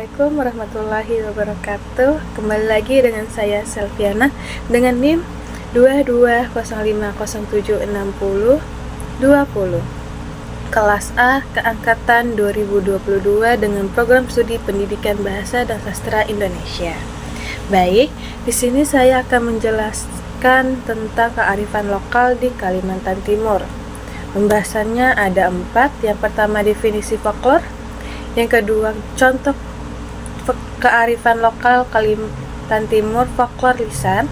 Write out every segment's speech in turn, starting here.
Assalamualaikum warahmatullahi wabarakatuh. Kembali lagi dengan saya Selviana dengan NIM 2205076020 Kelas A Keangkatan 2022 dengan program studi Pendidikan Bahasa dan Sastra Indonesia. Baik, di sini saya akan menjelaskan tentang kearifan lokal di Kalimantan Timur. Pembahasannya ada 4. Yang pertama definisi folklor, yang kedua contoh kearifan lokal Kalimantan Timur folklor lisan,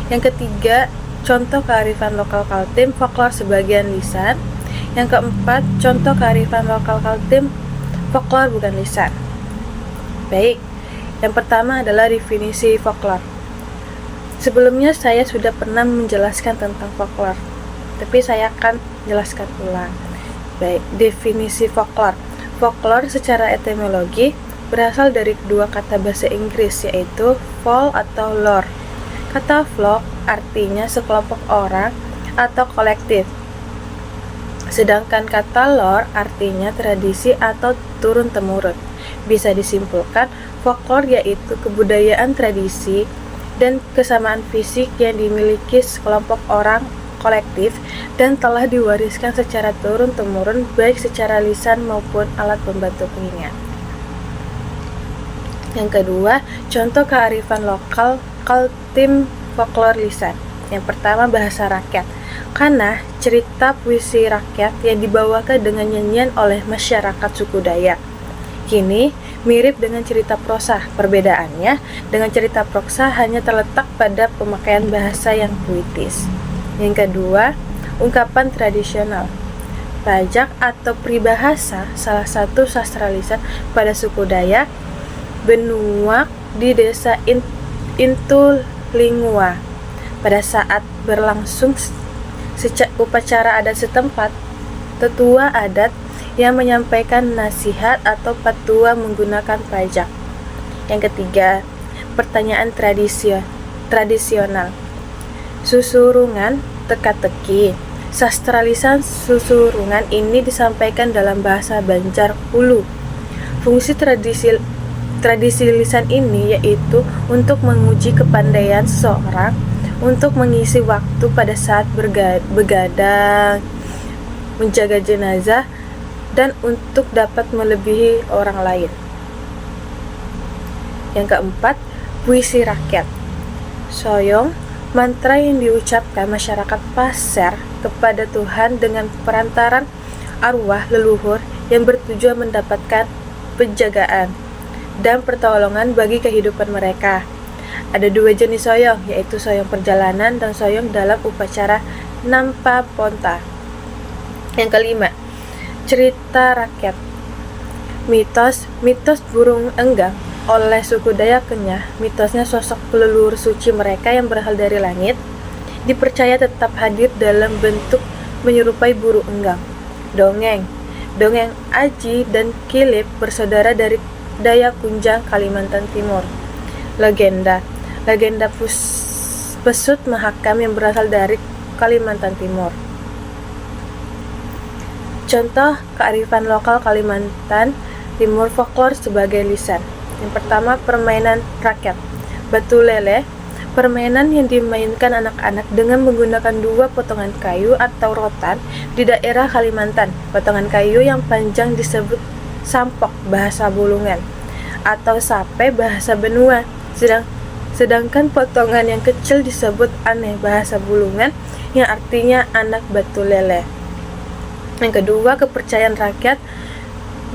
yang ketiga contoh kearifan lokal Kaltim folklor sebagian lisan, yang keempat contoh kearifan lokal Kaltim folklor bukan lisan. Baik, yang pertama adalah definisi folklor. Sebelumnya saya sudah pernah menjelaskan tentang folklor, tapi saya akan jelaskan ulang. Baik, definisi folklor. Folklor secara etimologi berasal dari kedua kata bahasa Inggris, yaitu folk atau lore. Kata folk artinya sekelompok orang atau kolektif, sedangkan kata lore artinya tradisi atau turun-temurun. Bisa disimpulkan, folklor yaitu kebudayaan, tradisi, dan kesamaan fisik yang dimiliki sekelompok orang kolektif dan telah diwariskan secara turun-temurun baik secara lisan maupun alat pembantu pengingat. Yang kedua, contoh kearifan lokal Kaltim folklor lisan. Yang pertama, bahasa rakyat. Karena cerita puisi rakyat yang dibawakan dengan nyanyian oleh masyarakat suku Dayak. Kini mirip dengan cerita prosa. Perbedaannya dengan cerita prosa hanya terletak pada pemakaian bahasa yang puitis. Yang kedua, ungkapan tradisional. Pajak atau peribahasa salah satu sastra lisan pada suku Dayak Benuak di desa Intulingua. Pada saat berlangsung upacara adat setempat, tetua adat yang menyampaikan nasihat atau patua menggunakan pajak. Yang ketiga, pertanyaan tradisional. Susurungan teka-teki. Sastra lisan susurungan ini disampaikan dalam bahasa Banjar Hulu. Fungsi tradisi lisan ini yaitu untuk menguji kepandaian seseorang, untuk mengisi waktu pada saat begadang, menjaga jenazah, dan untuk dapat melebihi orang lain. Yang keempat, puisi rakyat. Soyong, mantra yang diucapkan masyarakat Pasir kepada Tuhan dengan perantaran arwah leluhur yang bertujuan mendapatkan penjagaan dan pertolongan bagi kehidupan mereka. Ada 2 jenis soyong, yaitu soyong perjalanan dan soyong dalam upacara Nampa Ponta. Yang kelima, cerita rakyat. Mitos burung enggang oleh suku Dayak Kenyah. Mitosnya sosok leluhur suci mereka yang berasal dari langit dipercaya tetap hadir dalam bentuk menyerupai burung enggang. Dongeng Aji dan Kilip bersaudara dari Dayak Kunjang, Kalimantan Timur. Legenda Pesut Mahakam yang berasal dari Kalimantan Timur. Contoh kearifan lokal Kalimantan Timur folklor sebagai lisan. Yang pertama, permainan rakyat. Batu lele, permainan yang dimainkan anak-anak dengan menggunakan 2 potongan kayu atau rotan di daerah Kalimantan. Potongan kayu yang panjang disebut sampok bahasa Bulungan atau sape bahasa Benua, sedangkan potongan yang kecil disebut aneh bahasa Bulungan yang artinya anak batu lele. Yang kedua, kepercayaan rakyat.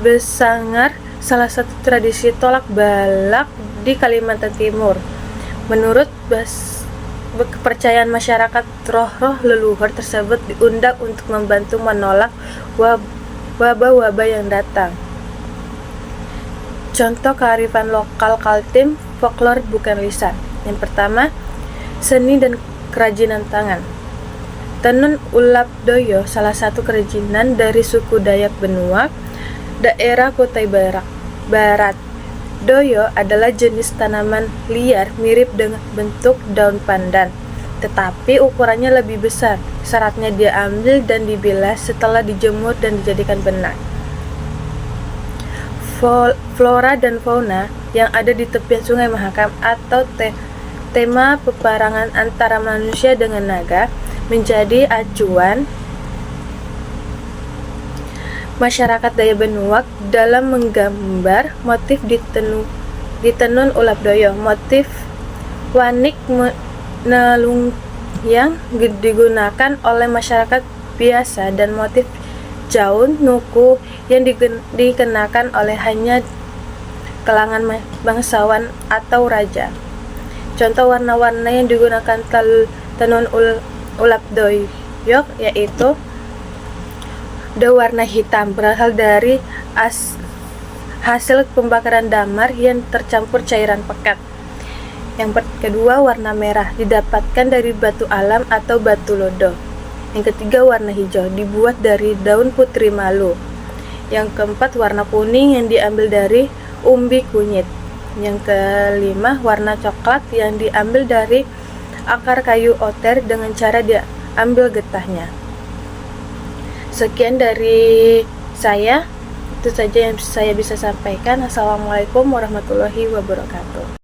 Besangar, salah satu tradisi tolak balak di Kalimantan Timur. Menurut kepercayaan masyarakat, roh-roh leluhur tersebut diundang untuk membantu menolak wabah-wabah yang datang. Contoh kearifan lokal Kaltim folklor bukan lisan. Yang pertama, seni dan kerajinan tangan. Tenun Ulap Doyo, salah satu kerajinan dari suku Dayak Benuak, daerah Kutai Barat. Doyo adalah jenis tanaman liar mirip dengan bentuk daun pandan, tetapi ukurannya lebih besar. Seratnya diambil dan dibilas setelah dijemur dan dijadikan benang. flora dan fauna yang ada di tepian Sungai Mahakam atau tema peperangan antara manusia dengan naga menjadi acuan masyarakat Dayak Benuaq dalam menggambar motif di tenun Ulap Doyo. Motif wanik nelung yang digunakan oleh masyarakat biasa dan motif jaun nuku yang dikenakan oleh hanya kalangan bangsawan atau raja. Contoh warna-warna yang digunakan tenun Ulap Doyo yaitu warna hitam berasal dari hasil pembakaran damar yang tercampur cairan pekat. Yang kedua, warna merah didapatkan dari batu alam atau batu lodo. Yang ketiga, warna hijau dibuat dari daun putri malu. Yang keempat, warna kuning yang diambil dari umbi kunyit. Yang kelima, warna coklat yang diambil dari akar kayu oter dengan cara diambil getahnya. Sekian dari saya, itu saja yang saya bisa sampaikan. Assalamualaikum warahmatullahi wabarakatuh.